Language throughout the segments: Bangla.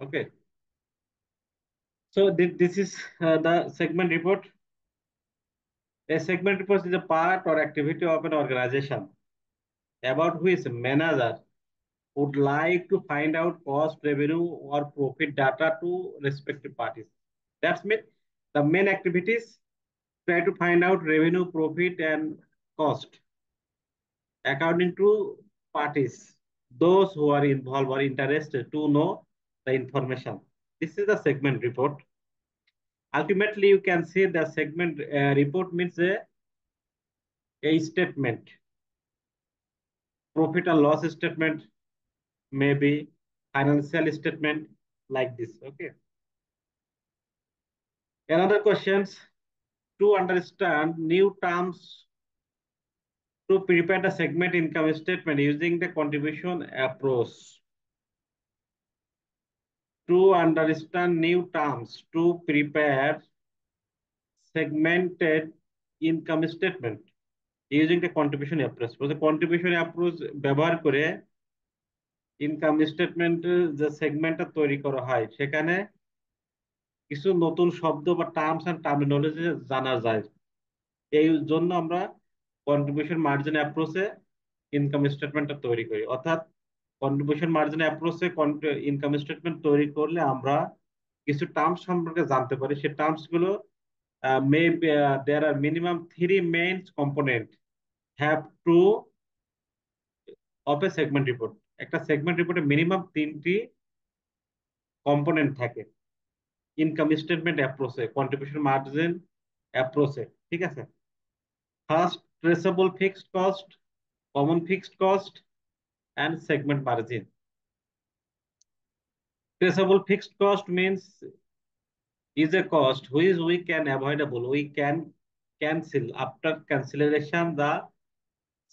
Okay. So this is the segment report. A segment report is a part or activity of an organization about which manager would like to find out cost, revenue, or profit data to respective parties. That's mean the main activities try to find out revenue, profit, and cost according to parties, those who are involved or interested to know the information. This is the segment report. Ultimately, you can say the segment report means a statement, profit and loss statement, maybe financial statement like this. Okay. Another questions to understand new terms to prepare the segment income statement using the contribution approach. To understand new terms to prepare segmented income statement using the contribution approach. So the contribution approach ব্যবহার করে ইনকাম স্টেটমেন্ট যে সেগমেন্টটা তৈরি করা হয় সেখানে কিছু নতুন শব্দ বা টার্মস এন্ড টার্মিনোলজি জানা যায়। এই জন্য আমরা কন্ট্রিবিউশন মার্জিন অ্যাপ্রোচে ইনকাম স্টেটমেন্টটা তৈরি করি। অর্থাৎ কন্ট্রিবিউশন মার্জিন অ্যাপ্রোচে ইনকাম স্টেটমেন্ট তৈরি করলে আমরা কিছু টার্মস সম্পর্কে জানতে পারি। সেই টার্মস গুলো there are minimum three main component have to of a segment report। একটা সেগমেন্ট রিপোর্টে মিনিমাম তিনটি কম্পোনেন্ট থাকে ইনকাম স্টেটমেন্ট অ্যাপ্রোচে, কন্ট্রিবিউশন মার্জিন অ্যাপ্রোচে। ঠিক আছে, first traceable fixed cost, common fixed cost and segment margin. Traceable fixed cost means is a cost which we can avoidable, we can cancel after cancellation the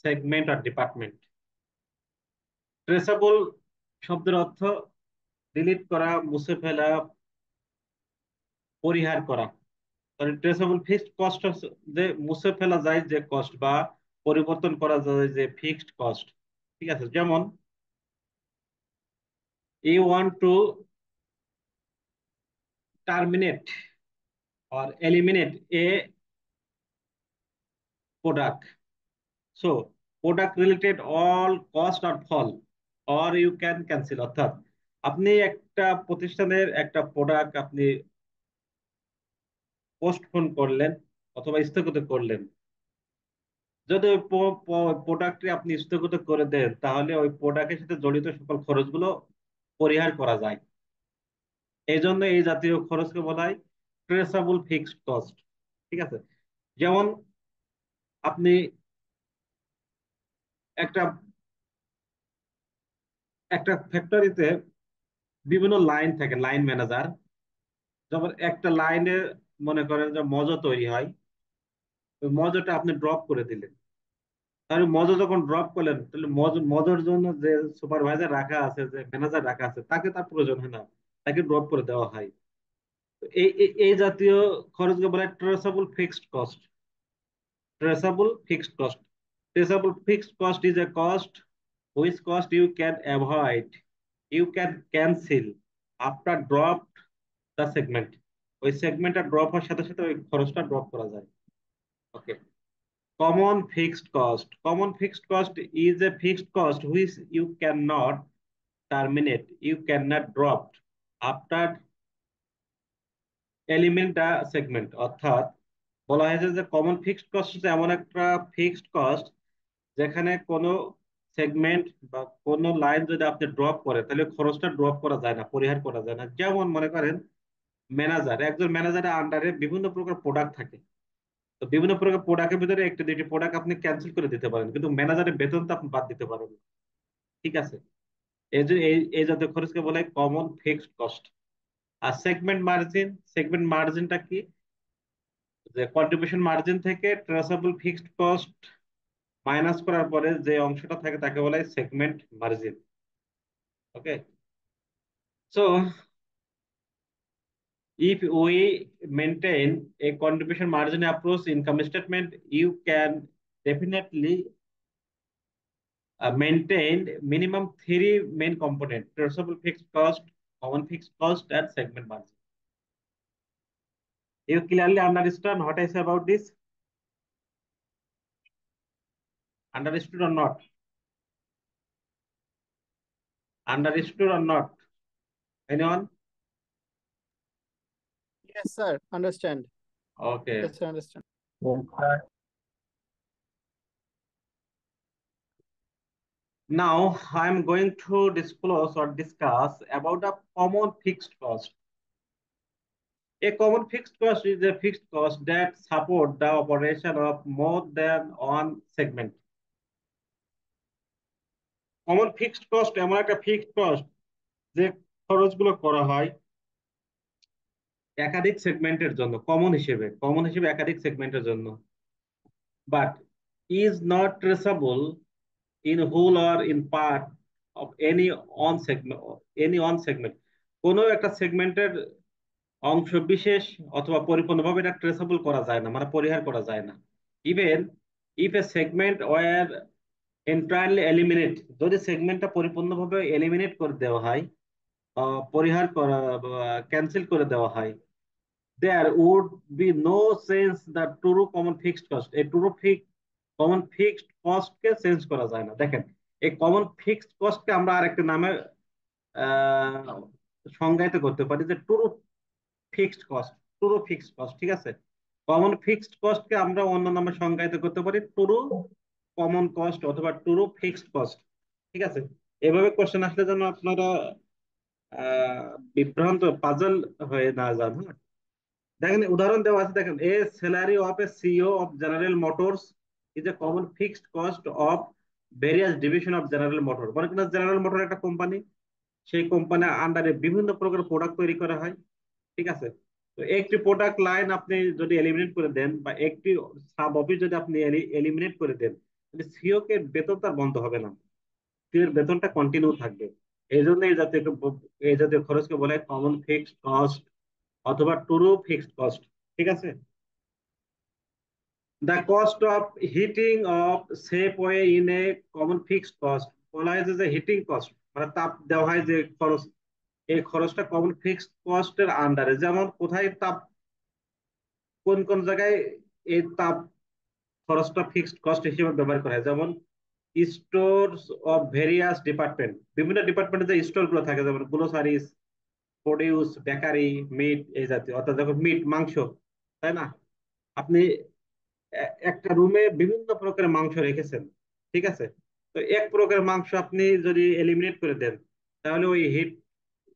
segment or department। Traceable শব্দের অর্থ ডিলিট করা, মুছে ফেলা, পরিহার করা। ট্রেসেবল ফিক্সড কস্ট যে মুছে ফেলা যায় যে কস্ট বা পরিবর্তন করা যায় যে ফিক্সড কস্ট। ঠিক আছে, যেমন you want to terminate or eliminate a product, so product related all cost or fall or you can cancel। অর্থাৎ আপনি একটা প্রতিষ্ঠানের একটা প্রোডাক্ট আপনি পোস্টপোন করলেন অথবা স্থগিত করলেন। যদি ওই প্রোডাক্টটি আপনি স্থগিত করে দেন তাহলে ওই প্রোডাক্টের সাথে জড়িত সকল খরচগুলো পরিহার করা যায়। এই জন্য এই জাতীয় খরচকে বলা হয় ট্রেসেবল ফিক্সড কস্ট। ঠিক আছে, যেমন আপনি একটা একটা ফ্যাক্টরিতে বিভিন্ন লাইন থাকে, লাইন ম্যানেজার। যখন একটা লাইনে মনে করেন যে মজো তৈরি হয়, ওই মজোটা আপনি ড্রপ করে দিলেন। তাহলে মজো যখন ড্রপ করলেন তাহলে মজোর জন্য যে সুপারভাইজার রাখা আছে, যে ম্যানেজার রাখা আছে, তাকে তার প্রয়োজন হয় না, তাকে ড্রপ করে দেওয়া হয়। তো এই জাতীয় খরচকে বলে traceable fixed cost. Traceable fixed cost, traceable fixed cost is A cost which cost you can avoid, you can cancel after drop the segment। ওই সেগমেন্টটা ড্রপ হওয়ার সাথে সাথে ওই খরচটা ড্রপ করা যায়। Okay. Common fixed cost, common fixed cost is a fixed cost which you cannot terminate, you cannot drop after element the segment. অর্থাৎ বলা হয়েছে যে কমন ফিক্সড কস্ট হচ্ছে এমন একটা ফিক্সড কস্ট যেখানে কোনো সেগমেন্ট বা কোনো লাইন যদি আপনি ড্রপ করেন তাহলে খরচটা ড্রপ করা যায় না, পরিহার করা যায় না। যেমন মনে করেন ম্যানেজার, একজন ম্যানেজারের আন্ডারে বিভিন্ন প্রকার প্রোডাক্ট থাকে। তো বিভিন্ন প্রকার প্রোডাক্টের ভিতরে একটি দুইটি প্রোডাক্ট আপনি ক্যান্সেল করে দিতে পারেন, কিন্তু ম্যানেজারের বেতন তো আপনি বাদ দিতে পারেন না। ঠিক আছে, এই যে এই জাতীয় খরচকে বলে কমন ফিক্সড কস্ট। আর সেগমেন্ট মার্জিন, সেগমেন্ট মার্জিনটা কি, যে কন্ট্রিবিউশন মার্জিন থেকে ট্রেসেবল ফিক্সড কস্ট মাইনাস করার পরে যে অংশটা থাকে তাকে বলা হয় segment margin. Okay, so if we maintain a contribution margin approach income statement, you can definitely maintain minimum three main component: traceable fixed cost, common fixed cost and segment margin. You clearly understand what I say about this? Understood or not? Understood or not? Anyone? Yes, sir. Understand. Okay. Yes, sir. Understand. Now I'm going to disclose or discuss about a common fixed cost. A common fixed cost is a fixed cost that support the operation of more than one segment. Common fixed cost এমন একটা ফিক্সড কস্ট যে খরচগুলো করা হয় একাধিক সেগমেন্টের জন্য, কমন হিসেবে একাধিক সেগমেন্টের জন্য, but is not traceable in whole or in part of any one segment কোনো একটা সেগমেন্টের অংশ বিশেষ অথবা পরিপূর্ণভাবে এটা ট্রেসেবল করা যায় না, মানে পরিহার করা যায় না। Even if a segment were entirely eliminate, যদি সেগমেন্টটা পরিপূর্ণভাবে এলিমিনেট করে দেওয়া হয়, পরিহার করা, ক্যান্সেল করে দেওয়া হয়, there would be no sense the true common fixed cost, এই ট্রু কমন ফিক্সড কস্ট কে চেঞ্জ করা যায় না। দেখেন, এই কমন ফিক্সড কস্ট কে আমরা আরেকটা নামে আহ সংজ্ঞায়িত করতে পারি, যে ট্রু ফিক্সড কস্ট, ঠিক আছে। কমন ফিক্সড কস্ট কে আমরা অন্য নামে সংজ্ঞায়িত করতে পারি ট্রু কমন কস্ট অথবা ট্রু ফিক্সড কস্ট, ঠিক আছে। এভাবে কোশ্চেন আসলে যেন আপনারা বিভ্রান্ত পাজল হয়ে না যান, হ্যাঁ। দেখেন উদাহরণ দেওয়া আছে, দেখেন a salary of a CEO of General Motors is a common fixed cost of various division of General Motor. মনে করেন জেনারেল মোটর একটা কোম্পানি, সেই কোম্পানি আন্ডারে বিভিন্ন প্রকার প্রোডাক্ট তৈরি করা হয়, ঠিক আছে। তো একটি প্রোডাক্ট লাইন আপনি যদি এলিমিনেট করে দেন বা একটি সাব অফিস যদি আপনি এলিমিনেট করে দেন, তাহলে সিইও কে বেতন তার বন্ধ হবে না, সিইও এর বেতনটা কন্টিনিউ থাকবে। এই জন্য এই জাতীয় খরচকে বলে কমন ফিক্সড কস্ট অথবা ট্রু ফিক্সড কস্ট, ঠিক আছে। The cost of heating of Safeway in a common fixed cost, বলা হয় যে হিটিং কস্ট, মানে তাপ দেওয়া হয় যে খরচ, এই খরচটা কমন ফিক্সড কস্টের আন্ডারে। যেমন কোথায় তাপ, কোন কোন জায়গায় এই তাপ খরচটা ফিক্সড কস্ট হিসেবে ব্যবহার করা হয়, যেমন স্টোর অফ ভেরিয়াস ডিপার্টমেন্ট, বিভিন্ন ডিপার্টমেন্টে যে স্টোর গুলো থাকে, যেমন গ্লোসারিস, প্রডিউস, বেকারি, মিট, এই জাতীয়, অর্থাৎ যখন মিট, মাংস, তাই না, আপনি একটা রুমে বিভিন্ন প্রকারের মাংস রেখেছেন, ঠিক আছে। তো এক প্রকারের মাংস আপনি যদি এলিমিনেট করে দেন, তাহলে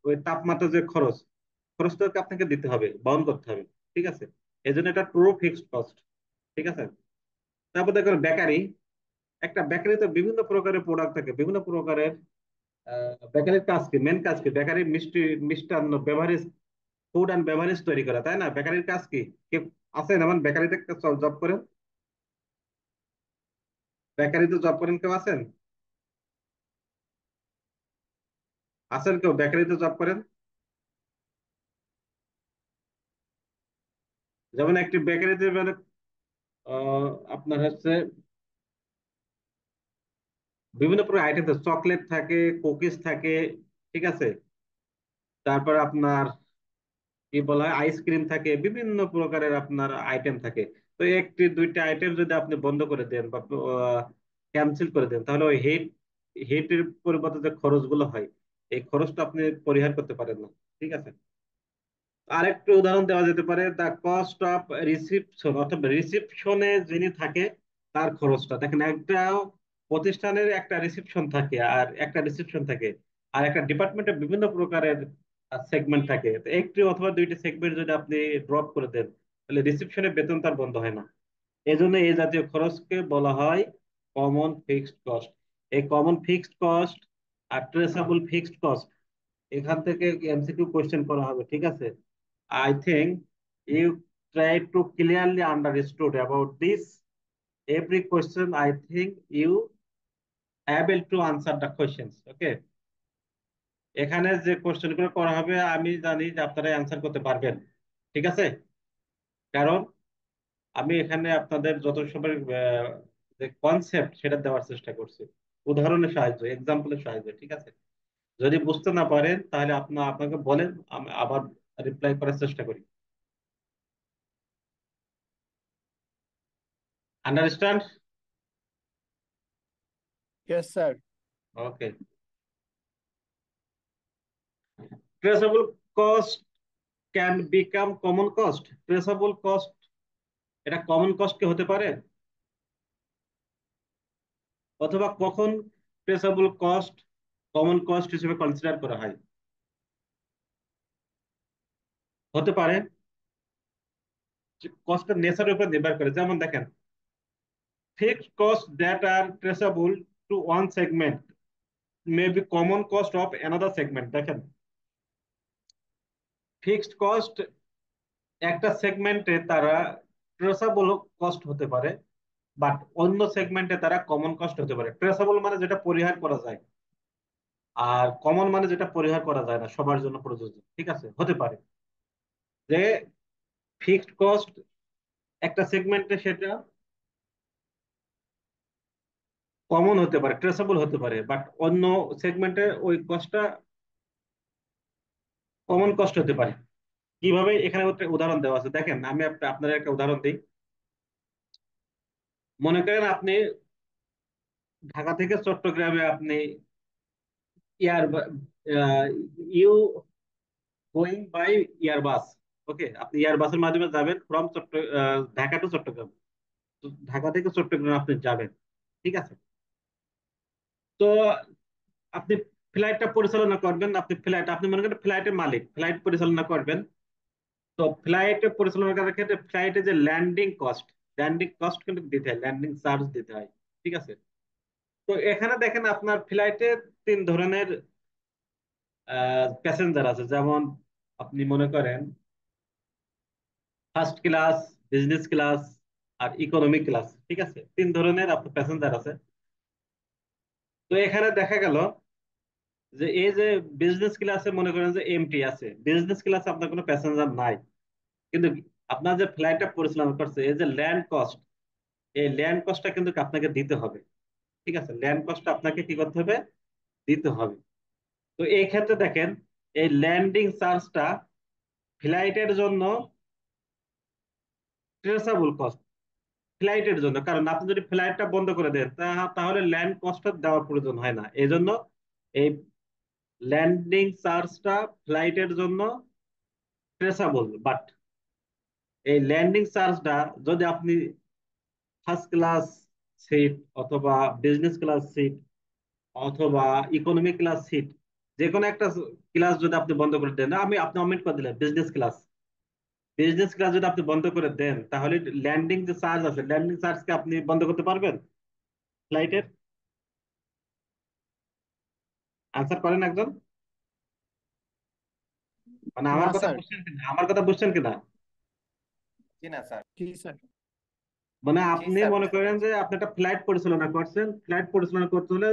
ওই তাপমাত্রা যে খরচটাকে আপনাকে দিতে হবে, বহন করতে হবে, ঠিক আছে। এই জন্য এটা ট্রু ফিক্সড কস্ট, ঠিক আছে। তারপর দেখুন বেকারি, একটা বেকারিতে বিভিন্ন প্রকারের প্রোডাক্ট থাকে, বিভিন্ন প্রকারের, বেকারির কাজ কি, মেন কাজ কি, বেকারি মিষ্টান্ন, বেভারেজ, ফুড অ্যান্ড বেভারেজ তৈরি করা, তাই না। বেকারির কাজ কি, কে আছেন এমন বেকারিতে জব করেন? বেকারিতে জব করেন কেউ আছেন? আছেন কেউ বেকারিতে জব করেন? যেমন একটি বেকারিতে মানে আপনার হচ্ছে বিভিন্ন প্রকার আইটেম থাকে, চকলেট থাকে, কুকিজ থাকে, ঠিক আছে। তারপর আপনার কি বলা হয়, আইসক্রিম থাকে, বিভিন্ন প্রকারের আপনার আইটেম থাকে। তো একটি দুইটা আইটেম যদি আপনি বন্ধ করে দেন বা ক্যান্সেল করে দেন, তাহলে ওই হিটের পরিবর্তে যে খরচগুলো হয়, এই খরচটা আপনি পরিহার করতে পারেন না, ঠিক আছে। আরেকটু উদাহরণ দেওয়া যেতে পারে, দ্য কস্ট অফ রিসিপশন, অর্থাৎ রিসিপশনে যিনি থাকে তার খরচটা। দেখেন একটা প্রতিষ্ঠানের একটা রিসিপশন থাকে, আর একটা ডিপার্টমেন্টে বিভিন্ন প্রকারের সেগমেন্ট থাকে। তো একটি অথবা দুইটি সেগমেন্ট যদি আপনি ড্রপ করে দেন, তাহলে রিসিপশনের বেতন তার বন্ধ হয় না। এই জন্য এই জাতীয় খরচকে বলা হয় কমন ফিক্সড কস্ট। এই কমন ফিক্সড কস্ট আর ট্রেসেবল ফিক্সড কস্ট, এখান থেকে এমসিকিউ কোশ্চেন করা হবে, ঠিক আছে। I think you try to clearly understood about this. Every question, I think you able to answer the questions. Okay. এখানে যে কোশ্চেন গুলো করা হবে আমি জানি যে আপনারা অ্যান্সার করতে পারবেন, ঠিক আছে। কারণ আমি এখানে আপনাদের যত সময় যে কনসেপ্ট সেটা দেওয়ার চেষ্টা করছি, উদাহরণের সাহায্যে, এক্সাম্পলের সাহায্যে, ঠিক আছে। যদি বুঝতে না পারেন তাহলে আপনাকে বলেন, আমি আবার রিপ্লাই করার চেষ্টা করি। Understand? Yes, sir. Okay. Traceable cost can become common cost. Traceable cost এটা কমন কস্ট কি হতে পারে? অথবা কখন ট্রেসেবল কস্ট কমন কস্ট হিসেবে কনসিডার করা হয়? হতে পারে। কস্টের নেচারের উপর নির্ভর করে। যেমন দেখেন, fixed cost that are traceable to one segment may be common cost of another segment. দেখেন, ফিক্সড কস্ট একটা সেগমেন্টে তারা ট্রেসেবল কস্ট হতে পারে, বাট অন্য সেগমেন্টে তারা কমন কস্ট হতে পারে। ট্রেসেবল মানে যেটা পরিহার করা যায়, আর কমন মানে যেটা পরিহার করা যায় না, সবার জন্য প্রযোজ্য। ঠিক আছে, হতে পারে যে ফিক্সড কস্ট একটা সেগমেন্টে সেটা কমন হতে পারে, ট্রেসেবল হতে পারে, বাট অন্য সেগমেন্টে ওই কস্টটা কমন কস্ট হতে পারে। কিভাবে? এখানে একটা উদাহরণ দেওয়া আছে, দেখেন আমি আপনার একটা উদাহরণ দিই। মনে করেন আপনি ঢাকা থেকে চট্টগ্রামে আপনি are you going by Airbus. Okay, আপনি এয়ারবাসের মাধ্যমে যাবেন ফ্রম ঢাকা টু চট্টগ্রাম। তো ঢাকা থেকে চট্টগ্রাম আপনি যাবেন, ঠিক আছে। তো আপনি ফ্লাইটটা পরিচালনা করবেন, আপনি মনে করেন ফ্লাইটের মালিক, ফ্লাইট পরিচালনা করবেন। তো ফ্লাইট পরিচালনা করার ক্ষেত্রে ফ্লাইটে যে ল্যান্ডিং কস্ট কিন্তু দিতে হয়, ল্যান্ডিং চার্জ দিতে হয়। ঠিক আছে। তো এখানে দেখেন আপনার ফ্লাইটে তিন ধরনের প্যাসেঞ্জার আছে। যেমন আপনি মনে করেন ফার্স্ট ক্লাস, বিজনেস ক্লাস আর ইকোনমি ক্লাস। ঠিক আছে, তিন ধরনের আপনার প্যাসেঞ্জার আছে। তো এখানে দেখা গেল যে এই যে বিজনেস ক্লাসে মনে করেন যে এমটি আছে, বিজনেস ক্লাসে আপনার কোনো প্যাসেঞ্জার নাই। কিন্তু আপনার যে ফ্লাইটটা পরিচালনা করছে, এই যে ল্যান্ড কস্ট, এই ল্যান্ড কস্টটা কিন্তু আপনাকে দিতে হবে। ঠিক আছে, ল্যান্ড কস্টটা আপনাকে কি করতে হবে? দিতে হবে। তো এই ক্ষেত্রে দেখেন, এই ল্যান্ডিং চার্জটা ফ্লাইটের জন্য ট্রেসেবল কস্ট, ফ্লাইটের জন্য। কারণ আপনি যদি ফ্লাইটটা বন্ধ করে দেন তাহলে ল্যান্ড কস্টটা দেওয়ার প্রয়োজন হয় না। এই জন্য এই ল্যান্ডিং চার্জটা ফ্লাইটের জন্য ট্রেসেবল। বাট এই ল্যান্ডিং চার্জটা যদি আপনি ফার্স্ট ক্লাস সিট অথবা বিজনেস ক্লাস সিট অথবা ইকোনমি ক্লাস সিট, যে কোনো একটা ক্লাস যদি আপনি বন্ধ করে দেন, আপনি অমিট করে দিলেন বিজনেস ক্লাস যদি আপনি বন্ধ করে দেন, তাহলে ল্যান্ডিং যে চার্জ আছে, ল্যান্ডিং চার্জকে আপনি বন্ধ করতে পারবেন ফ্লাইটের? আনসার করেন একজন। মানে না স্যার। আমার কথা বুঝছেন কিনা? জি না স্যার। জি স্যার। মানে জি আপনি স্যার, মনে বুঝতে করেন পেরেছি। যে আপনি একটা ফ্লাইট পরিচালনা করছেন, ফ্লাইট পরিচালনা করতে হলে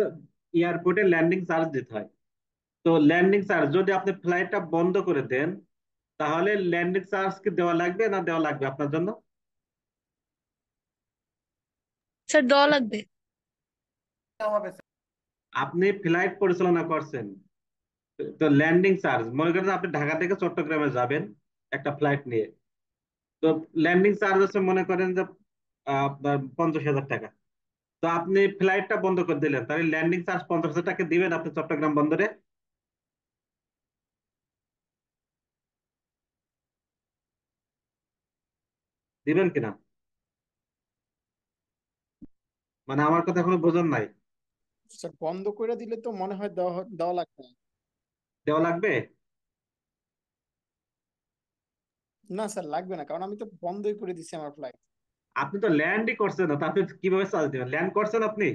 এয়ারপোর্টে ল্যান্ডিং চার্জ দিতে হয়। তো ল্যান্ডিং চার্জ যদি আপনি ফ্লাইটটা বন্ধ করে দেন, তাহলে ল্যান্ডিং চার্জ কি দেওয়া লাগবে না দেওয়া লাগবে আপনার জন্য? স্যার দেওয়া লাগবে। হবে স্যার। আপনি ফ্লাইট পরিচালনা করছেন, তো ল্যান্ডিং চার্জ মনে করেন আপনি ঢাকা থেকে চট্টগ্রামে যাবেন একটা ফ্লাইট নিয়ে। তো ল্যান্ডিং চার্জ আছে মনে করেন যে আপনার 50,000 টাকা। তো আপনি ফ্লাইটটা বন্ধ করে দিলেন, তাহলে ল্যান্ডিং চার্জ 50,000 টাকা দিবেন আপনি চট্টগ্রাম বন্দরে? দিবেন কিনা? মানে আমার কথা এখনো বোঝেন নাই। স্যার বন্ধ করে দিলে তো মনে হয় দেওয়া দেওয়া লাগবে না। দেওয়া লাগবে? না স্যার, লাগবে না, কারণ আমি তো বন্ধই করে দিচ্ছি আমার ফ্লাইট। আপনি তো ল্যান্ডই করছেন না, তো আপনি কিভাবে চার্জ দিবেন? ল্যান্ড করছেন আপনি?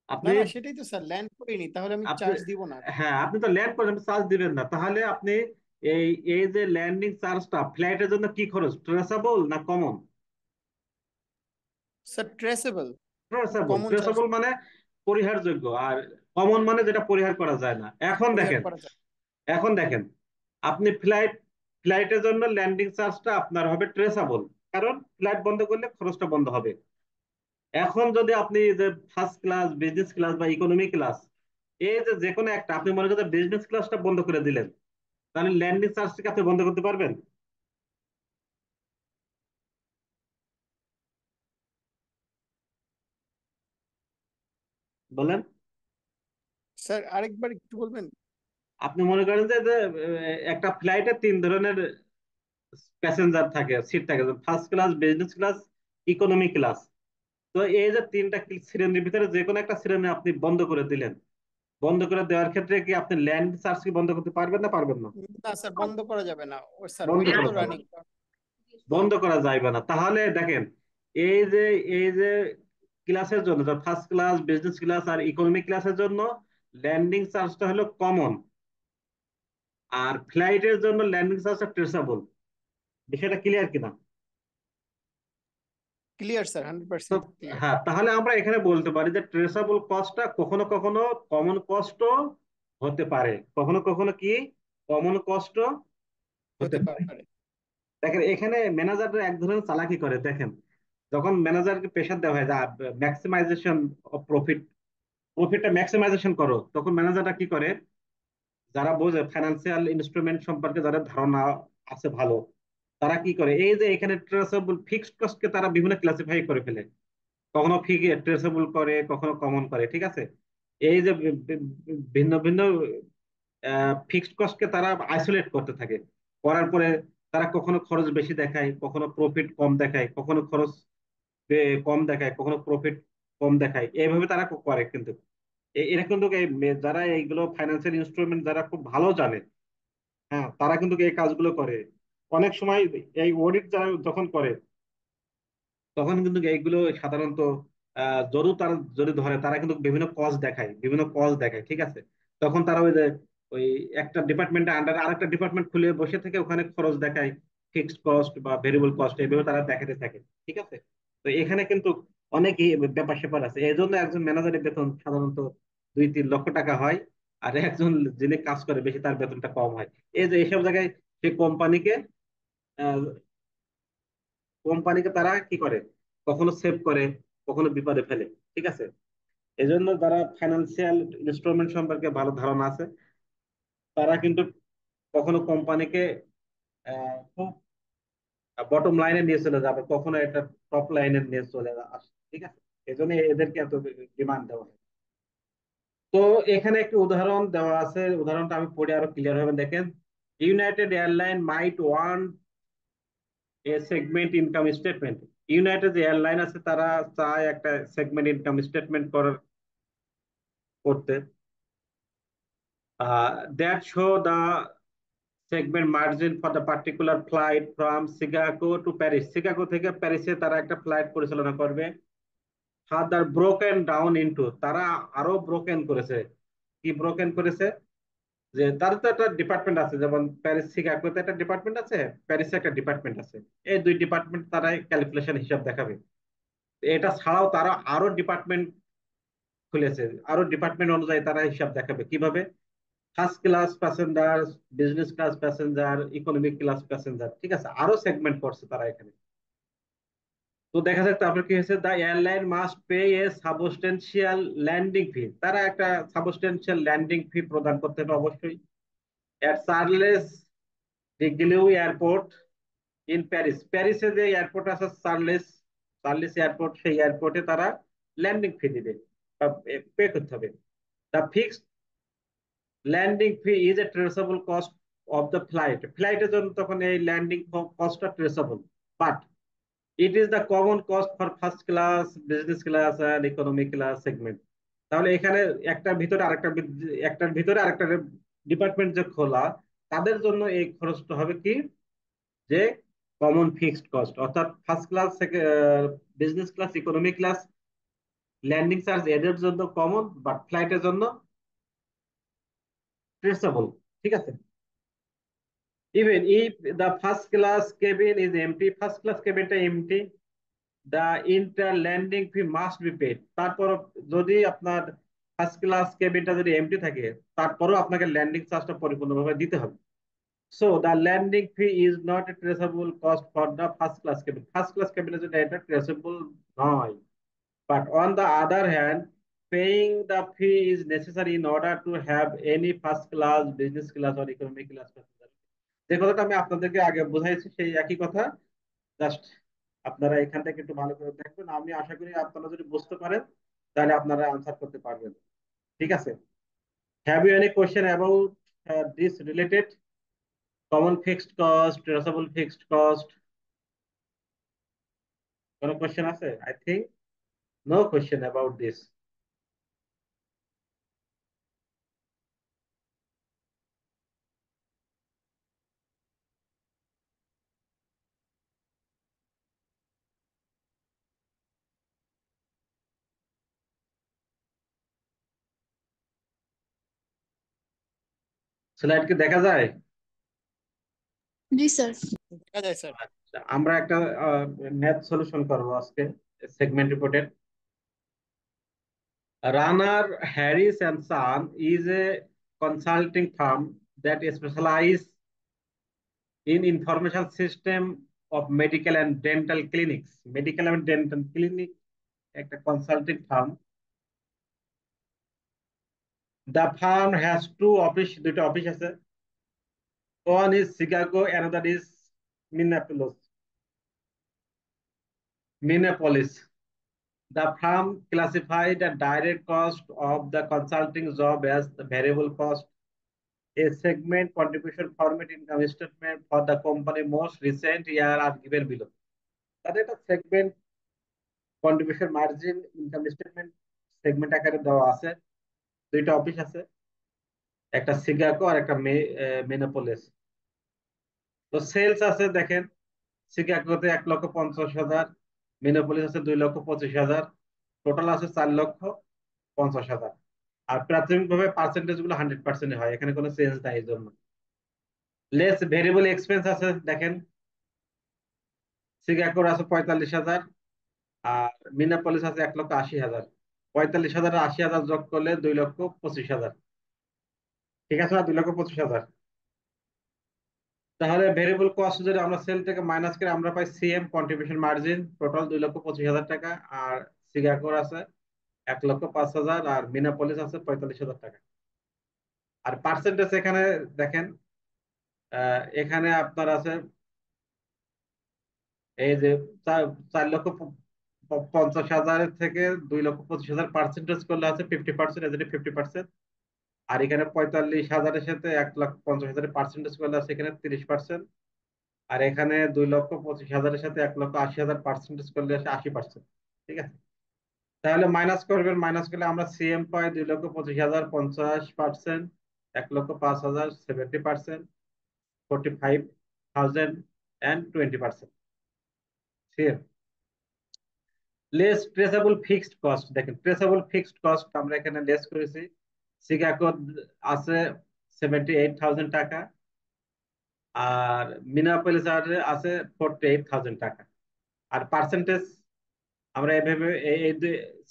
না আপনি না, সেটাই তো স্যার, ল্যান্ড করিনি, তাহলে আমি আপনি চার্জ দিব না। হ্যাঁ, আপনি তো ল্যান্ড করেন, চার্জ দিবেন না, তাহলে আপনি এই এই যে ল্যান্ডিং চার্জটা ফ্লাইটের জন্য কি খরচ, ট্রেসেবল না common? Sir traceable. Traceable, common charge traceable মানে পরিহারযোগ্য, আর কমন মানে যেটা পরিহার করা যায় না। এখন পরিহার দেখেন, করা যায়। এখন দেখেন, আপনি ফ্লাইটের জন্য ল্যান্ডিং চার্জটা আপনার হবে ট্রেসেবল, কারণ ফ্লাইট বন্ধ করলে খরচটা বন্ধ হবে। এখন যদি আপনি যে ফার্স্ট ক্লাস, বিজনেস ক্লাস বা ইকোনমি ক্লাস এই যে যে কোনো একটা আপনি মনে করেন বিজনেস ক্লাসটা বন্ধ করে দিলেন, তাহলে ল্যান্ডিং চার্জটাকে আপনি বন্ধ করতে পারবেন? বলেন। স্যার আরেকবার একটু বলবেন? আপনি মনে করেন যে যে, একটা ফ্লাইটে তিন ধরনের প্যাসেঞ্জার থাকে, সিট থাকে, first class, business class, economy class. তো এই যে তিনটা শ্রেণীর ভিতরে যে কোনো একটা শ্রেণী আপনি বন্ধ করে দিলেন, বন্ধ করে দেওয়ার ক্ষেত্রে কি আপনি ল্যান্ড চার্জ কি বন্ধ করতে পারবেন না পারবেন না? না স্যার, বন্ধ করা যাবে না। ও স্যার, বন্ধ ওইটাই করা তো যাবে রানিং। না, বন্ধ করা যাইবে না। তাহলে দেখেন, এই যে এই যে ক্লাসের জন্য, ফার্স্ট ক্লাস, বিজনেস ক্লাস আর ইকোনমি ক্লাসের জন্য ল্যান্ডিং চার্জটা হলো কমন, আর ফ্লাইটের জন্য ল্যান্ডিং চার্জটা ট্রেসেবল। বিষয়টা ক্লিয়ার কিনা? ক্লিয়ার স্যার, তো 100% ক্লিয়ার। হ্যাঁ, তাহলে আমরা এখানে বলতে পারি যে ট্রেসেবল কস্টটা কখনো কখনো কমন কস্টও হতে পারে, কখনো কখনো কি কমন কস্টও হতে হতে পারে। পারে। দেখেন এখানে ম্যানেজাররা এক ধরনের চালাকি করে। দেখেন, যখন ম্যানেজারকে প্রেশার দেওয়া হয় যে ম্যাক্সিমাইজেশন অফ প্রফিট, প্রফিটটা ম্যাক্সিমাইজেশন করো, তখন ম্যানেজাররা কি করে, যারা বোঝে ফাইন্যান্সিয়াল ইনস্ট্রুমেন্ট সম্পর্কে যাদের ধারণা আছে ভালো, তারা কি করে, এই যে এখানে ট্রেসেবল ফিক্সড কস্টকে তারা বিভিন্ন ক্লাসিফাই করে ফেলে। কখনো ট্রেসেবল করে, কখনো কমন করে, ঠিক আছে? এই যে ভিন্ন ভিন্ন ফিক্সড কস্টকে তারা আইসোলেট করতে থাকে, করার পরে তারা কখনো খরচ বেশি দেখায়, কখনো প্রফিট কম দেখায়, কখনো খরচ কম দেখায়, কখনো প্রফিট কম দেখায়, এইভাবে তারা করে। কিন্তু এরা কিন্তু যারা এইগুলো ফাইন্যান্সিয়াল ইনস্ট্রুমেন্ট যারা খুব ভালো জানে, হ্যাঁ, তারা কিন্তু এই কাজগুলো করে। অনেক সময় এই অডিট যারা যখন করে, তখন কিন্তু এইগুলো সাধারণত তারা যদি ধরে, তারা কিন্তু বিভিন্ন কজ দেখায়, বিভিন্ন কজ দেখায়, ঠিক আছে? তখন তারা ওই যে ওই একটা ডিপার্টমেন্টের আন্ডারে আরেকটা ডিপার্টমেন্ট খুলে বসে থেকে ওখানে খরচ দেখায়, ফিক্সড কস্ট বা ভেরিয়েবল কস্ট, এইভাবে তারা দেখাতে থাকে, ঠিক আছে? তো এখানে কিন্তু অনেক ব্যাপার স্যাপার আছে। এই জন্য একজন ম্যানেজারের বেতন সাধারণত 2-3 লক্ষ টাকা হয়, আর একজন যিনি কাজ করে বেশি তার বেতনটা কম হয়। এই যে এইসব জায়গায় সে কোম্পানিকে তারা কি করে, কখনো সেভ করে, কখনো বিপদে ফেলে, ঠিক আছে? এই জন্য যারা ফাইন্যান্সিয়াল ইনস্ট্রুমেন্ট সম্পর্কে ভালো ধারণা আছে, তারা কিন্তু কখনো কোম্পানিকে খুব বটম লাইনে নিয়ে চলে যাবে, কখনো এটা টপ লাইনে নিয়ে চলে আসে, ঠিক আছে? এই জন্য এদেরকে এত ডিমান্ড দেওয়া হয়। তো এখানে একটি উদাহরণ দেওয়া আছে, উদাহরণটা আমি পড়ে আরো ক্লিয়ার হবে। দেখেন, United Airline might want a segment income statement. United যে এয়ারলাইন আছে, তারা চায় একটা সেগমেন্ট ইনকাম স্টেটমেন্ট করতে, that show the segment margin for the particular flight from Chicago to Paris. Chicago থেকে প্যারিসে তারা একটা ফ্লাইট পরিচালনা করবে। ফার্দার ব্রোকেন ডাউন ইনটু, তারা আরো ব্রোকেন করেছে। কি ব্রোকেন করেছে? যে তার তো একটা ডিপার্টমেন্ট আছে, যেমন প্যারিস শিকাগোতে একটা ডিপার্টমেন্ট আছে, প্যারিসে একটা ডিপার্টমেন্ট আছে। এই দুই ডিপার্টমেন্ট তারা ক্যালকুলেশন হিসাব দেখাবে। এটা ছাড়াও তারা আরো ডিপার্টমেন্ট খুলেছে, আরো ডিপার্টমেন্ট অনুযায়ী তারা হিসাব দেখাবে। কিভাবে? First class passenger, business class passenger, economic class passenger, ঠিক আছে? আরো সেগমেন্ট করছে তারা এখানে। তো দেখা যাক তারপর কি হয়েছে, the airline must pay a substantial landing fee. তারা একটা সাবস্টেন্সিয়াল ল্যান্ডিং ফি প্রদান করতে হবে অবশ্যই। At Charles de Gaulle airport in Paris, প্যারিসে যে এয়ারপোর্ট আছে চার্লেস, চার্লেস এয়ারপোর্ট, সেই এয়ারপোর্টে তারা ল্যান্ডিং ফি দিবে, পে করতে হবে। The fixed landing fee is a traceable cost of the flight. ফ্লাইটের জন্য তখন এই ল্যান্ডিং কস্টটা traceable, but it is the common cost for first class, business class and economy class segment. তাহলে এখানে একটার ভিতরে আরেকটা ডিপার্টমেন্ট যে খোলা, তাদের জন্য এই খরচটা হবে কি, যে কমন ফিক্সড কস্ট, অর্থাৎ first class, business class, economy class landing charge এদের জন্য কমন, বাট ফ্লাইটের জন্য ট্রেসেবল, ঠিক আছে? Even if the first class cabin is empty, first class cabinটা empty, the inter landing fee must be paid. তারপর যদি আপনার ফার্স্ট ক্লাস কেবিনটা যদি এমটি থাকে, তারপরও আপনাকে ল্যান্ডিং চার্জটা পরিপূর্ণভাবে দিতে হবে। So the landing fee is not a traceable cost for the first class cabin. First class কেবিনে যদি এটা ট্রেসেবল নয়, but on the other hand paying the fee is necessary in order to have any first class, business class or economic class passenger. যে কথাটা আমি আপনাদেরকে আগে বুঝাইছি সেই একই কথা, জাস্ট আপনারা এখান থেকে একটু ভালো করে দেখবেন। আমি আশা করি আপনারা যদি বুঝতে পারেন তাহলে আপনারা আনসার করতে পারবেন। ঠিক আছে? Have you any question about this related? Common fixed cost, traceable fixed cost, কোনো কোয়েশ্চেন আছে? I think no question about this. Slide কি দেখা যায়? জি স্যার। দেখা যায় স্যার। আচ্ছা, আমরা একটা ম্যাথ সলিউশন করবো আজকে সেগমেন্ট রিপোর্টের। Runner Harris and Son is a consulting firm that specialize in information system of medical and dental clinics. Medical and dental clinic একটা consulting firm. The firm has two office, দুটো অফিস আছে। One is Chicago, another is Minneapolis. Minneapolis. The firm classified the direct cost of the consulting job as the variable cost. A segment contribution format income statement for the company most recent year are given below. তাদের একটা segment contribution margin income statement segment আকারে দেওয়া আছে। দুইটা অফিস আছে, একটা শিকাগো আর একটা মিনেপোলিস। তো সেলস আছে দেখেন, শিকাগোতে 1,50,000, মিনেপোলিস আছে 2,25,000, টোটাল আছে 4,50,000। আর প্রাথমিকভাবে পার্সেন্টেজ গুলো 100% হয়, এখানে কোনো চেঞ্জ নাই। এই জন্য লেস ভেরিয়েবল এক্সপেন্স আছে দেখেন, শিকাগোর আছে 45,000 আর মিনেপোলিস আছে 1,80,000। 45,000 আর 80,000 যোগ করলে 2,25,000। ঠিক আছে না? 2,25,000। তাহলে ভেরিয়েবল কস্ট যদি আমরা সেল থেকে মাইনাস করে আমরা পাই সিএম কন্ট্রিবিউশন মার্জিন, টোটাল 2,25,000 টাকা। আর সিঙ্গাপুর আছে 1,05,000 আর মিনাপলিস আছে 45,000 টাকা। আর পার্সেন্টেজ এখানে দেখেন, এখানে আপনার আছে এই যে 4,50,000 থেকে 2,25,000 পার্সেন্টেজ করলে আছে 50%, এখানে 50%। আর এখানে 45,000-এর সাথে 1,50,000 পার্সেন্টেজ করলে আছে এখানে 30%। আর এখানে 2,25,000-এর সাথে 1,80,000 পার্সেন্টেজ করলে আসে 80%। ঠিক আছে? তাহলে মাইনাস করবেন, মাইনাস করলে আমরা CM pi 2,25,000 50%, 1,05,000 70%, 45,000 and 20% CM. Less traceable fixed cost, দেখেন ট্রেসেবল ফিক্সড কস্ট আমরা এখানে লেস করেছি। শিকাগো আছে 78,000 টাকা আর মিনাপোলিস আছে 48,000 টাকা। আর পার্সেন্টেজ আমরা এভাবে এই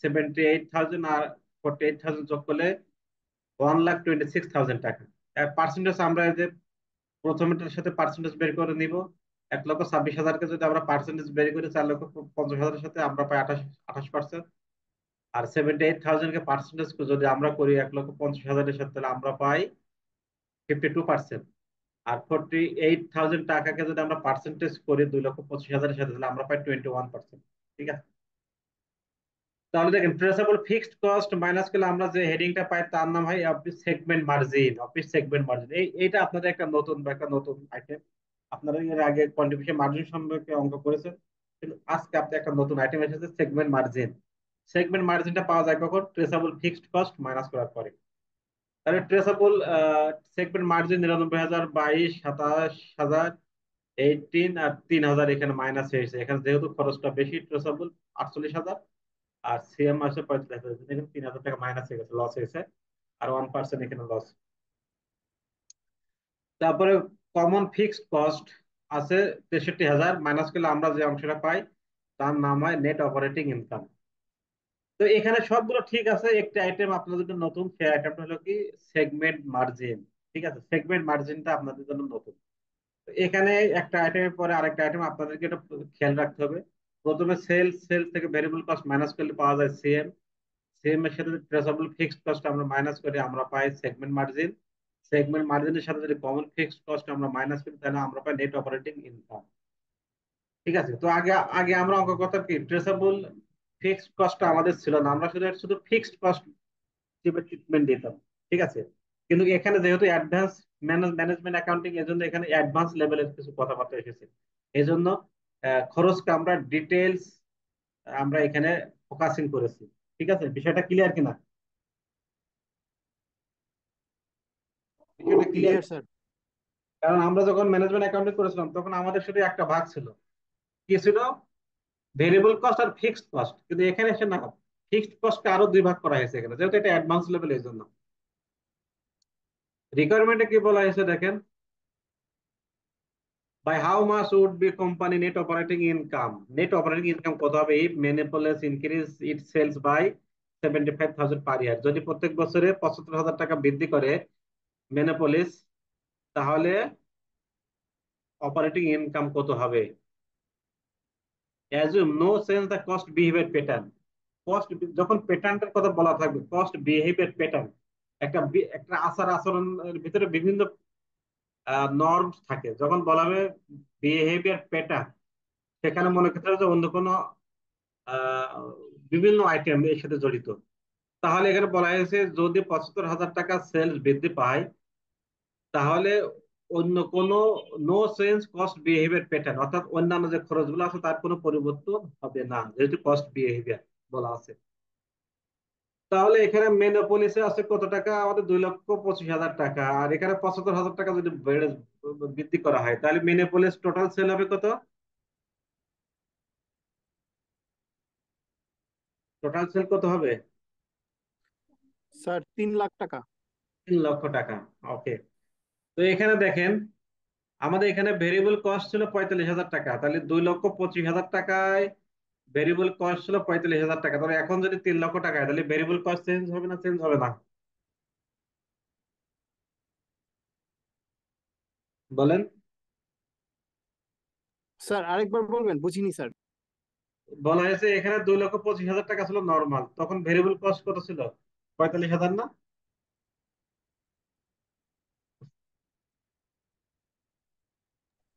78,000 আর 48,000 যোগ করলে 1,26,000 টাকা। পার্সেন্টেজ আমরা এই যে প্রথমটার সাথে পার্সেন্টেজ বের করে নিব। 1,26,000-কে যদি আমরা পার্সেন্টেজ বের করি 4,50,000-এর সাথে আমরা পাই 28%। আর 78,000-কে পার্সেন্টেজ যদি আমরা করি 1,50,000-এর সাথে তাহলে আমরা পাই 52%। আর 48,000 টাকাকে যদি আমরা পার্সেন্টেজ করি 2,25,000-এর সাথে তাহলে আমরা পাই 21%। ঠিক আছে? তাহলে দেখেন ট্রেসেবল ফিক্সড কস্ট মাইনাস করলে আমরা যে হেডিংটা পাই তার নাম হয় office segment margin. Office segment margin এইটা আপনাদের একটা নতুন আইটেম। আপনারা এর আগে কন্ট্রিবিউশন মার্জিন সম্পর্কে অঙ্ক করেছেন, কিন্তু আজকে আপনি একটা নতুন আইটেম এসেছে সেগমেন্ট মার্জিন। সেগমেন্ট মার্জিনটা পাওয়া যায় কখন? ট্রেসেবল ফিক্সড কস্ট মাইনাস করার পরে। তাহলে ট্রেসেবল সেগমেন্ট মার্জিন 99,000, 22, 27,000, 18 আর 3,000 এখানে মাইনাস হয়েছে। এখানে যেহেতু খরচটা বেশি, ট্রেসেবল 48,000 আর সিএম আসে 45,000, এখানে 3,000 টাকা মাইনাস হয়ে গেছে, লস হয়েছে। আর 1% এখানে লস। তারপরে কমন ফিক্সড কস্ট আছে 63,000, মাইনাস করলে আমরা যে অংশটা পাই তার নাম হয় নেট অপারেটিং ইনকাম। তো এখানে সবগুলো ঠিক আছে, একটা আইটেম আপনাদের জন্য নতুন, সেই আইটেমটা হলো কি সেগমেন্ট মার্জিন। ঠিক আছে? সেগমেন্ট মার্জিনটা আপনাদের জন্য নতুন। তো এখানে একটা আইটেমের পরে আরেকটা আইটেম আপনাদেরকে এটা খেয়াল রাখতে হবে। প্রথমে সেলস থেকে ভেরিয়েবল কস্ট মাইনাস করলে পাওয়া যায় সিএম। সেম এর সাথে ট্রেসেবল ফিক্সড কস্ট আমরা মাইনাস করি, আমরা পাই সেগমেন্ট মার্জিন। সেগমেন্ট মার্জিনের সাথে যদি কমন ফিক্সড কস্ট আমরা মাইনাস করি, তাহলে আমরা পাই নেট অপারেটিং ইনকাম। ঠিক আছে, তো আগে আগে আমরা অঙ্ক করতাম কি, ট্রেসেবল ফিক্সড কস্টটা আমাদের ছিল না, আমরা শুধু শুধু ফিক্সড কস্ট হিসেবে ট্রিটমেন্ট দিতাম। ঠিক আছে, কিন্তু এখানে যেহেতু অ্যাডভান্স ম্যানেজমেন্ট অ্যাকাউন্টিং, এর জন্য এখানে অ্যাডভান্স লেভেলের কিছু কথাবার্তা এসেছে। এই জন্য খরচটা আমরা ডিটেলস আমরা এখানে ফোকাসিং করেছি। ঠিক আছে, বিষয়টা ক্লিয়ার কিনা? বিষয়টা ক্লিয়ার? Clear sir. কারণ আমরা যখন ম্যানেজমেন্ট অ্যাকাউন্টিং করেছিলাম তখন আমাদের শুধু একটা ভাগ ছিল, কি ছিল, ভেরিয়েবল কস্ট আর ফিক্সড কস্ট। কিন্তু এখানে এসে না, ফিক্সড কস্টকে আরো দুই ভাগ করা হয়েছে এখানে, যেহেতু এটা অ্যাডভান্স লেভেল। এই জন্য রিকোয়ারমেন্টে কি বলা হয়েছে দেখেন, by how much would be company net operating income, net operating income কত হবে if Monopolis increase its sales by 75,000 per year, যদি প্রত্যেক বছরে 75,000 টাকা বৃদ্ধি করে মেনোপলিস, তাহলে অপারেটিং ইনকাম কত হবে? assume no change the cost behavior pattern, cost যখন প্যাটার্নটার কথা বলা থাকবে, কস্ট বিহেভিয়ার প্যাটার্ন, একটা আচার আচরণের ভিতরে বিভিন্ন নর্মস থাকে, যখন বলা হবে বিহেভিয়ার প্যাটার্ন, সেখানে মনে করতে হবে যে অন্য কোনো আহ, বিভিন্ন আইটেম এর সাথে জড়িত। তাহলে এখানে বলা হয়েছে যদি 75,000 টাকা সেলস বৃদ্ধি পায়, তাহলে অন্য কোনো no change cost behaviour pattern, অর্থাৎ অন্যান্য যে খরচগুলো আছে তার কোনো পরিবর্তন হবে না, যেহেতু কস্ট বিহেভিয়ার বলা আছে। তাহলে এখানে মেনোপলিসে আছে কত টাকা, আমাদের 2,25,000 টাকা, আর এখানে 75,000 টাকা যদি বৃদ্ধি করা হয়, তাহলে মেনোপলিস টোটাল সেল হবে কত? টোটাল সেল কত হবে? স্যার 3 লাখ টাকা। 3 লক্ষ টাকা। ওকে, তো এখানে দেখেন আমাদের এখানে ভেরিয়েবল কস্ট ছিল 45,000 টাকা, তাহলে 2,25,000 টাকায় ভেরিয়েবল কস্ট ছিল 45,000 টাকা, তাহলে এখন যদি 3 লক্ষ টাকায়, তাহলে ভেরিয়েবল কস্ট চেঞ্জ হবে না চেঞ্জ হবে না? বলেন। স্যার আরেকবার বলবেন, বুঝিনি স্যার। বলা হয়েছে এখানে 2,25,000 টাকা ছিল নর্মাল, তখন ভেরিয়েবল কস্ট কত ছিল? 45,000 না?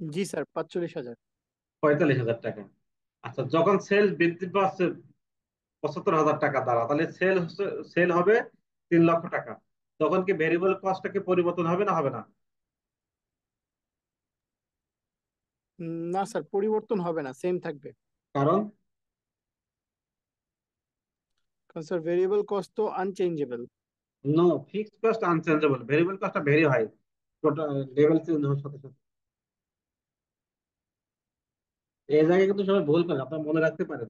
জি স্যার, 45,000। 45,000 টাকা। আচ্ছা, যখন সেল বৃদ্ধি পাচ্ছে 75,000 টাকা দ্বারা, তাহলে সেল হবে 3 লক্ষ টাকা, তখন কি ভেরিয়েবল কস্টটা কি পরিবর্তন হবে না হবে না? না স্যার, পরিবর্তন হবে না, সেম থাকবে। কারণ কারণ স্যার ভেরিয়েবল কস্ট তো unchangeable. No, fixed cost unchangeable, variable কস্টটা ভেরি হয়, টোটাল লেভেল চেঞ্জ হওয়ার সাথে সাথে। এই জায়গায় কিন্তু সবাই ভুল করে, আপনারা মনে রাখতে পারেন,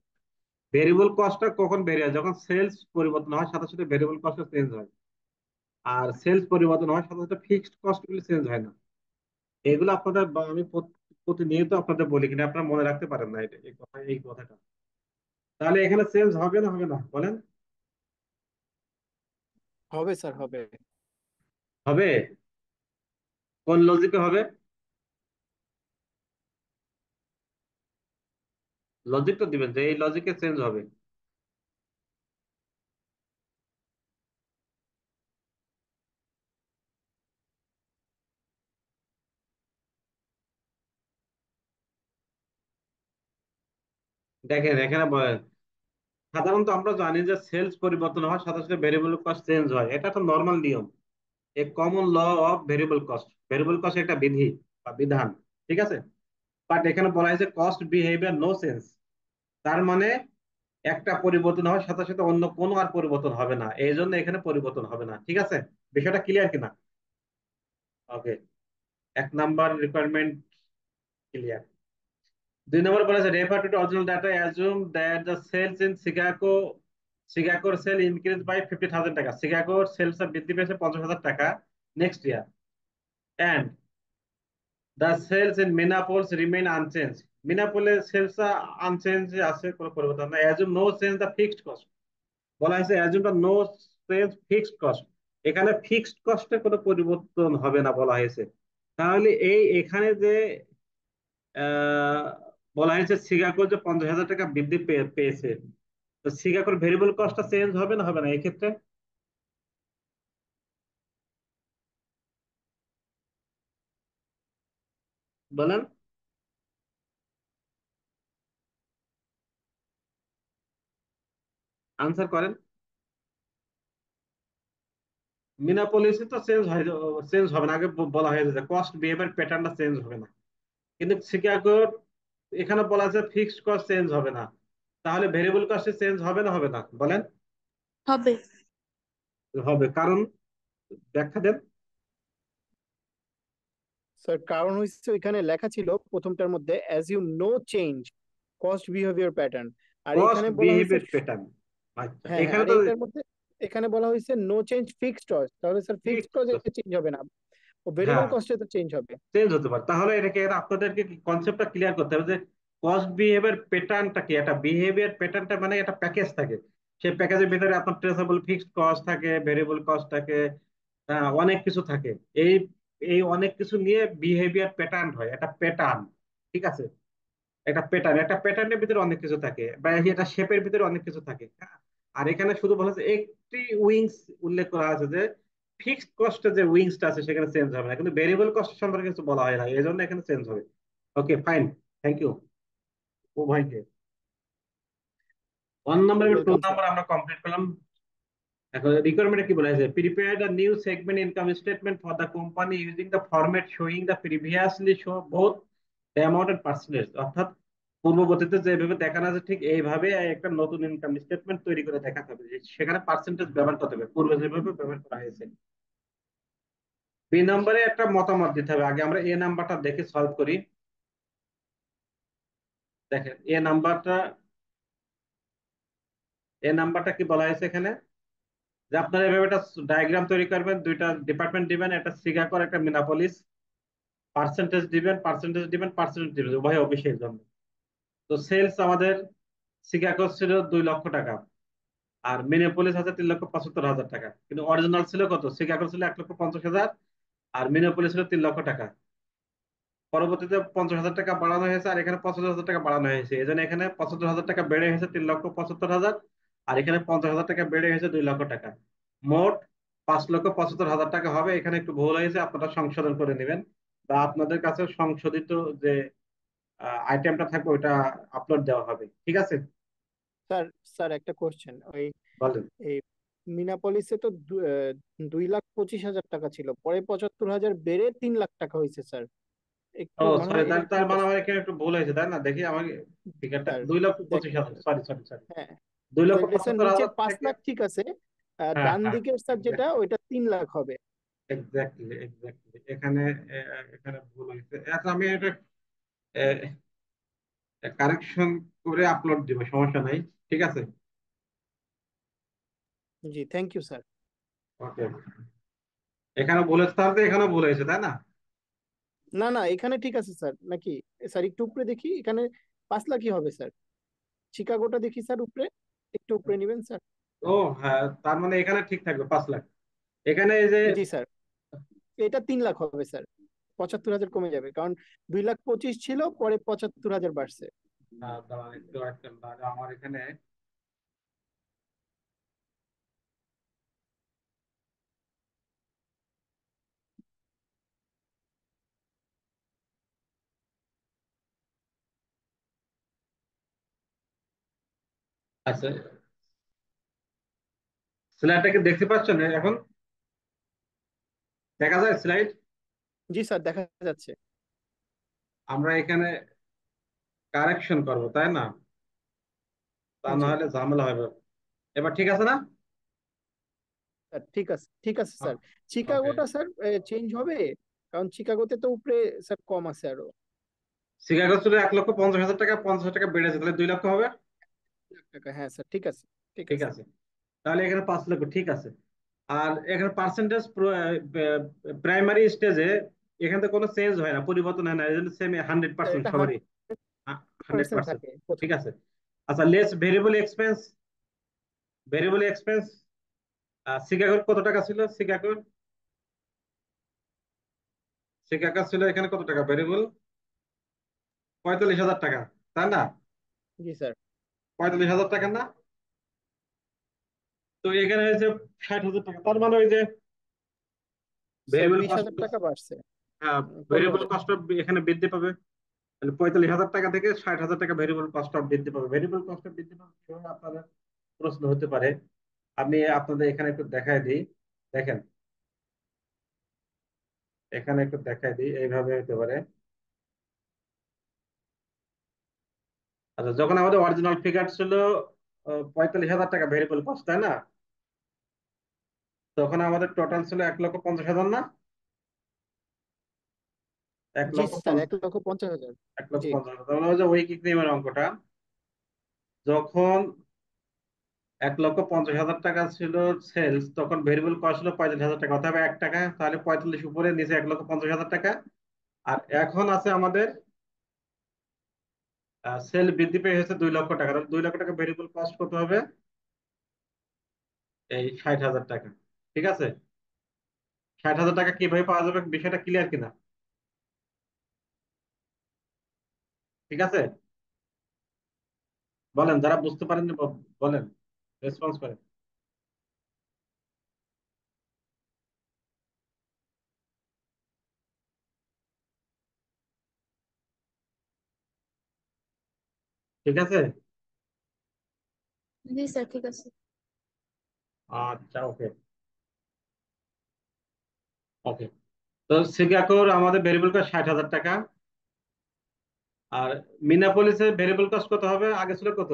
ভেরিয়েবল কস্টটা কখন বেড়ে হয়, যখন সেলস পরিবর্তন হয় সাথে সাথে ভেরিয়েবল কস্টটা চেঞ্জ হয়, আর সেলস পরিবর্তন হয় সাথে সাথে ফিক্সড কস্ট গুলো চেঞ্জ হয় না। এগুলো আপনাদের আমি প্রতিনিয়ত আপনাদের বলি, কিনা আপনারা মনে রাখতে পারেন না এটা, এই কথাটা। তাহলে এখানে চেঞ্জ হবে না হবে না বলেন? হবে স্যার, হবে। হবে। কোন লজিকে হবে? লজিক তো দিবেন যে এই লজিকে চেঞ্জ হবে। দেখেন এখানে সাধারণত আমরা জানি যে সেলস পরিবর্তন হওয়ার সাথে সাথে ভেরিয়েবল কস্ট চেঞ্জ হয়, এটা একটা নর্মাল নিয়ম, a common law of variable cost. Variable cost একটা বিধি বা বিধান। ঠিক আছে, বাট এখানে বলা হয়েছে কস্ট বিহেভিয়ার নো চেঞ্জ, তার মানে একটা পরিবর্তন হওয়ার সাথে সাথে অন্য কোনো আর পরিবর্তন হবে না, এই জন্য এখানে পরিবর্তন হবে না। ঠিক আছে, বিষয়টা ক্লিয়ার কিনা? Okay, 1 number requirement clear. 2 নম্বর বলেছে refer to original data, assume that the sales in Chicago sale increase by 50,000 টাকা, সিগাকোর সেলস বৃদ্ধি পেয়েছে 50,000 টাকা next year, and the sales in Minneapolis remain unchange, মিনাপোলের সেলস আনচেঞ্জ আছে, কোনো পরিবর্তন না। Assume no change the fixed cost, বলা হয়েছে assume the no change fixed cost, এখানে ফিক্সড কস্টে কোনো পরিবর্তন হবে না বলা হয়েছে। তাহলে এখানে যে আহ, বলা হয়েছে সিগাকো যে 50,000 টাকা বৃদ্ধি পেয়েছে, তো শিকাগোর ভেরিয়েবল কস্টটা চেঞ্জ হবে না হবে না এক্ষেত্রে? বলেন। আনসার করেন। মিনাপোলিসে তো চেঞ্জ হবে না, আগে বলা হয়েছে যে কস্ট বিহেভিয়ার প্যাটার্নটা চেঞ্জ হবে না। কিন্তু শিকাগোর এখানে বলা আছে ফিক্সড কস্ট চেঞ্জ হবে না, তাহলে ভেরিয়েবল কস্টে চেঞ্জ হবে না হবে না বলেন? হবে। হবে, কারণ ব্যাখ্যা দেন। স্যার কারণ হচ্ছে এখানে লেখা ছিল প্রথমটার মধ্যে as you know change cost behaviour pattern, আর কস্ট এখানে বলা হয়েছে বিহেভিয়ার প্যাটার্ন। আচ্ছা, হ্যাঁ হ্যাঁ, এখানে আর তো এইটার মধ্যে এখানে বলা হয়েছে নো চেঞ্জ ফিক্সড কস্ট, তাহলে sir fixed fixed- cost change হবে না, ও ভেরিয়েবল হ্যাঁ, কস্টে তো চেঞ্জ হবে। চেঞ্জ হতে পারে, তাহলে এটাকে আপনাদেরকে কনসেপ্টটা ক্লিয়ার করতে হবে যে কস্ট বিহেভিয়ার প্যাটার্নটা কি। একটা বিহেভিয়ার প্যাটার্নটা মানে একটা প্যাকেজ থাকে, সেই প্যাকেজের ভিতরে আপনার ট্রেসেবল ফিক্সড কস্ট থাকে, ভেরিয়েবল কস্ট থাকে, অনেক কিছু থাকে। এই এই অনেক কিছু নিয়ে বিহেভিয়ার প্যাটার্ন হয়, একটা প্যাটার্ন। ঠিক আছে, একটা প্যাটার্নের ভিতরে অনেক কিছু থাকে, বা এটা শেপের ভিতরে অনেক কিছু থাকে, হ্যাঁ? আর এখানে শুধু বলা হচ্ছে একটি উইংস উল্লেখ করা আছে যে ফিক্সড কস্টে যে উইংসটা আছে সেখানে চেঞ্জ হবে না, কিন্তু ভেরিয়েবল কস্ট সম্পর্কে কিছু বলা হয় না, এই জন্য এখানে চেঞ্জ হবে। ওকে, ফাইন। থ্যাংক ইউ উভয়কে। 1 নম্বর এবং টু ওয়েলকাম স্যার। নাম্বার আমরা কমপ্লিট করলাম। এখন রিকোয়ারমেন্টে কি বলা হয়েছে? Prepare the new segment income statement for the company using the format showing the previously show both the amount and percentage. অর্থাৎ পূর্ববর্তীতে যেভাবে দেখানো আছে ঠিক এইভাবে একটা নতুন ইনকাম স্টেটমেন্ট তৈরি করে দেখাতে হবে, যে সেখানে পার্সেন্টেজ ব্যবহার করতে হবে পূর্বে যেভাবে ব্যবহার করা হয়েছে। বি নম্বরে একটা মতামত দিতে হবে, আগে আমরা এ নাম্বারটা দেখে সলভ করি। দেখেন এ নাম্বারটা কি বলা হয়েছে এখানে, যে আপনারা এভাবে একটা ডায়াগ্রাম তৈরি করবেন, দুইটা ডিপার্টমেন্ট দিবেন, একটা শিকাগোর একটা মিনাপোলিস, পার্সেন্টেজ দিবেন উভয় অফিসের জন্য। তো সেলস আমাদের শিকাগো ছিল 2 লক্ষ টাকা, আর মিনিয়াপোলিস আছে 3,75,000 টাকা, কিন্তু অরিজিনাল ছিল কত? শিকাগো ছিল 1,50,000 আর মিনিয়াপোলিস ছিল 3 লক্ষ টাকা। পরবর্তীতে 50,000 টাকা বাড়ানো হয়েছে, আর এখানে 75,000 টাকা বাড়ানো হয়েছে, এই জন্য এখানে 75,000 টাকা বেড়ে হয়েছে 3,75,000, আর এখানে 50,000 টাকা বেড়ে হয়েছে 2 লক্ষ টাকা। মোট 5,75,000 টাকা হবে। এখানে একটু ভুল হয়েছে, আপনারা সংশোধন করে নেবেন, বা আপনাদের কাছে সংশোধিত যে আইটেমটা থাকবে ওইটা আপলোড দেওয়া হবে, ঠিক আছে? স্যার স্যার একটা কোশ্চেন, ওই বলেন। এই মিনাপলিসে তো 2,25,000 টাকা ছিল, পরে 75,000 বেড়ে 3 লাখ টাকা হয়েছে স্যার, ও একটু মনে সরি, হয় এটা তার ঠিক মানে আছে। আমার এখানে একটু ভুল হয়েছে, তাই না? দেখি আমার ফিগারটা স্যার 2,25,000, দেখেন, সরি সরি সরি, হ্যাঁ দুই লক্ষ দেখলে স্যার পঁচাত্তর নিচে হাজার 5 লাখ থেকে। ঠিক আছে, হ্যাঁ ডান হ্যাঁ, দিকের স্যার যেটা ওইটা 3 লাখ হবে। এক্স্যাক্টলি এক্স্যাক্টলি, এখানে এখানে ভুল হয়েছে। আচ্ছা, আমি এটা কারেকশন করে আপলোড দিব, সমস্যা নাই, ঠিক আছে? জি থ্যাংক ইউ স্যার। ওকে, এখানে ভুল হয়েছে, তাহলে তো এখানে ভুল হয়েছে, তাই না? না না, এখানে ঠিক আছে স্যার নাকি? স্যার একটু উপরে দেখি, এখানে 5 লাখই হবে স্যার। শিকাগোটা দেখি স্যার উপরে, একটু উপরে নেবেন স্যার। ও হ্যাঁ, তার মানে এখানে ঠিক থাকবে 5 লাখ। এখানে এই যে জি স্যার, এটা 3 লাখ হবে স্যার, 75,000 কমে যাবে, কারণ 2,25,000 ছিল, পরে 75,000 বাড়ছে। দাঁড়ান একটু একটা, আমার এখানে আচ্ছা, স্লাইডটাকে দেখতে পাচ্ছেন এখন? দেখা যায় স্লাইড? জি স্যার দেখা যাচ্ছে। আমরা এখানে কারেকশন করব, তাই না? তা না জি হলে ঝামেলা হবে। এবার ঠিক আছে না? স্যার ঠিক আছে, ঠিক আছে স্যার। ওকে, চিকাগোটা স্যার চেঞ্জ হবে, কারণ চিকাগোতে তো উপরে স্যার কম আছে আরো। শিকাগো ছিল 1,50,000 টাকা, 50,000 টাকা বেড়েছে, তাহলে 2 লক্ষ হবে। টাকা, হ্যাঁ স্যার ঠিক আছে, ঠিক ঠিক আছে। আছে, তাহলে এখানে 5 লক্ষ, ঠিক আছে। আর এখানে পার্সেন্টেজ প্রাইমারি স্টেজে এখান থেকে কোনো চেঞ্জ হয় না, পরিবর্তন হয় না, এই জন্য সেম 100% এটা সবারই 100% 100%। থাকে ঠিক প্রথমে। আছে। আচ্ছা, লেস ভেরিয়েবল এক্সপেন্স শিকাগোর কত টাকা ছিল? শিকাগো ছিল এখানে কত টাকা ভেরিয়েবল? 45,000 টাকা, তাই না? জি স্যার। 45,000 টাকা না? তো এখানে হয়েছে 60,000 টাকা, তার মানে ওই যে স্যার ভেরিয়েবল 20,000 কস্ট, টাকা বাড়ছে, হ্যাঁ কমে ভেরিয়েবল যায়। কস্ট এখানে বৃদ্ধি পাবে। তাহলে 45,000 টাকা থেকে 60,000 টাকা ভেরিয়েবল কস্ট বৃদ্ধি পাবে। ভেরিয়েবল কস্ট বৃদ্ধি পাবে কিভাবে আপনাদের প্রশ্ন হতে পারে। আমি আপনাদের এখানে একটু দেখাই দিই। দেখেন, এখানে একটু দেখাই দিই, এইভাবে হতে পারে। আচ্ছা, যখন আমাদের অরিজিনাল ফিগার ছিল 45,000 টাকা ভেরিয়েবল কস্ট, তাই না? তখন আমাদের টোটাল ছিল 1,50,000 না? এক জি লক্ষ স্যার, 1,50,000। এক লক্ষ জি পঞ্চাশ হাজার তাহলে ওই যে উইকিং নিয়মের অঙ্কটা, যখন 1,50,000 টাকা ছিল সেলস, তখন ভেরিয়েবল কস্ট ছিল 45,000 টাকা, অর্থাৎ 1 টাকা, তাহলে 45 উপরে নিচে 1,50,000 টাকা। আর এখন আছে আমাদের সেল বৃদ্ধি পেয়ে হচ্ছে 2 লক্ষ টাকা, তাহলে 2 লক্ষ টাকা ভেরিয়েবল কস্ট কত হবে? এই 60,000 টাকা। ঠিক আছে, 60,000 টাকা কিভাবে পাওয়া যাবে, বিষয়টা ক্লিয়ার কিনা? ঠিক আছে, বলেন যারা বুঝতে পারেন, বলেন, রেসপন্স করেন। ঠিক আছে, জি স্যার, ঠিক আছে। আচ্ছা, ওকে ওকে। তো সিঙ্গাপুর আমাদের ভেরিয়েবল কস্ট 60,000 টাকা। আর মিনাপোলিসের ভেরিয়েবল কস্ট কত হবে, আগে ছিল কত?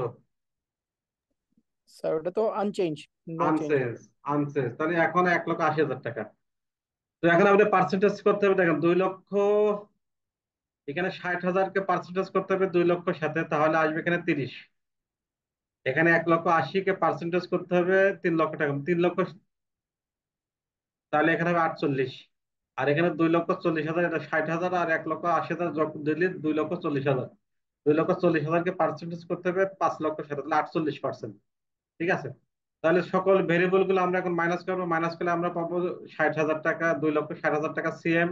স্যার, ওটা তো আনচেঞ্জ, নো চেঞ্জ আনসেন্স, হবে। আনসেন্স, তাহলে এখন 1,80,000 টাকা। তো এখন আমাদের পার্সেন্টেজ করতে হবে, দেখেন 2 লক্ষ, এখানে 60,000-কে পার্সেন্টেজ করতে হবে 2 লক্ষর সাথে, তাহলে আসবে এখানে 30। এখানে 1,80,000-কে পার্সেন্টেজ করতে হবে 3 লক্ষ টাকা, 3 লক্ষ, তাহলে এখানে হবে 48। আর এখানে 2,40,000, এটা 60,000, আর 1,80,000 যোগ দিলে 2,40,000। 2,40,000-কে পার্সেন্টেজ করতে হবে 5 লক্ষর সাথে, তাহলে 48%। ঠিক আছে, তাহলে সকল ভেরিয়েবল গুলো আমরা এখন মাইনাস করবো, মাইনাস করলে আমরা পাবো 60,000 টাকা, 2,60,000 টাকা সিএম,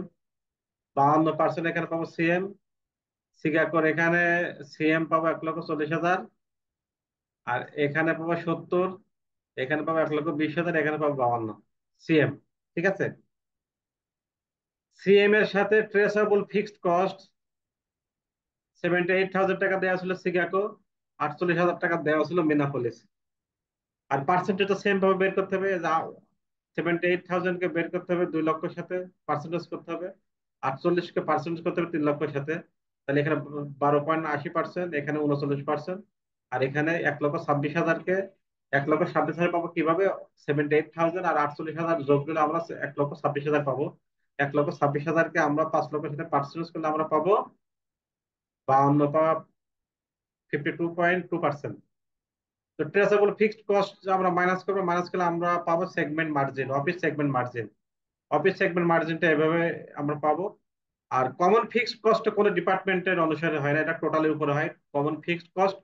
52% এখানে পাবো সিএম। সিগাকোর এখানে সিএম পাবো 1,40,000, আর এখানে পাবো 70, এখানে পাবো 1,20,000, এখানে পাবো 52 সিএম। ঠিক আছে, সিএম এর সাথে ট্রেসেবল ফিক্সড কস্ট 78,000 টাকা দেওয়া ছিল সিগাকো, 48,000 টাকা দেওয়া ছিল মিনাপোলিস। আর পার্সেন্টেজটা সেম ভাবে বের করতে হবে, 78,000-কে বের করতে হবে 2 লক্ষের সাথে, পার্সেন্টেজ করতে হবে 48-কে পার্সেন্টেজ করতে হবে 3 লক্ষের সাথে, তাহলে এখানে 12.80%, এখানে 39%। আর এখানে 1,26,000-কে 1,26,000 পাবো কিভাবে, 78,000 আর 48,000 যোগ দিলে আমরা 1,26,000 পাবো। 1,26,000-কে আমরা 5 লক্ষের সাথে পার্সেন্টেজ করলে আমরা পাবো 52.2%। তো ট্রেসেবল ফিক্সড কস্ট আমরা মাইনাস করবো, মাইনাস করলে আমরা পাবো segment margin, office segment margin. Office segment মার্জিনটা এভাবে আমরা পাবো। আর কমন ফিক্সড কস্ট কোনো ডিপার্টমেন্টের অনুসারে হয় না, এটা টোটালের উপরে হয়। কমন ফিক্সড কস্ট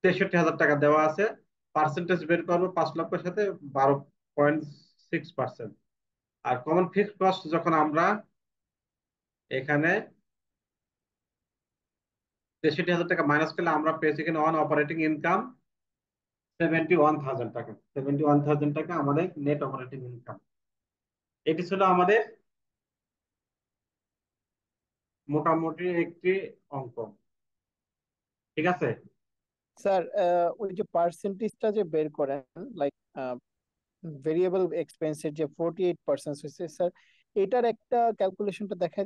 63,000 টাকা দেওয়া আছে, পার্সেন্টেজ বের করবো 5 লক্ষের সাথে 12.6%। আর কমন ফিক্সড কস্ট যখন আমরা এখানে 63,000 টাকা মাইনাস করলে আমরা পেয়েছি এখানে অন অপারেটিং ইনকাম 71,000 টাকা। 71,000 টাকা আমাদের নেট অপারেটিং ইনকাম। এটি ছিল আমাদের মোটামুটি একটি অঙ্ক। ঠিক আছে, স্যার, ওই যে পার্সেন্টেজটা যে বের করেন, লাইক ভেরিয়েবল এক্সপেন্সের যে 48% হয়েছে স্যার, এটার একটা ক্যালকুলেশনটা দেখাই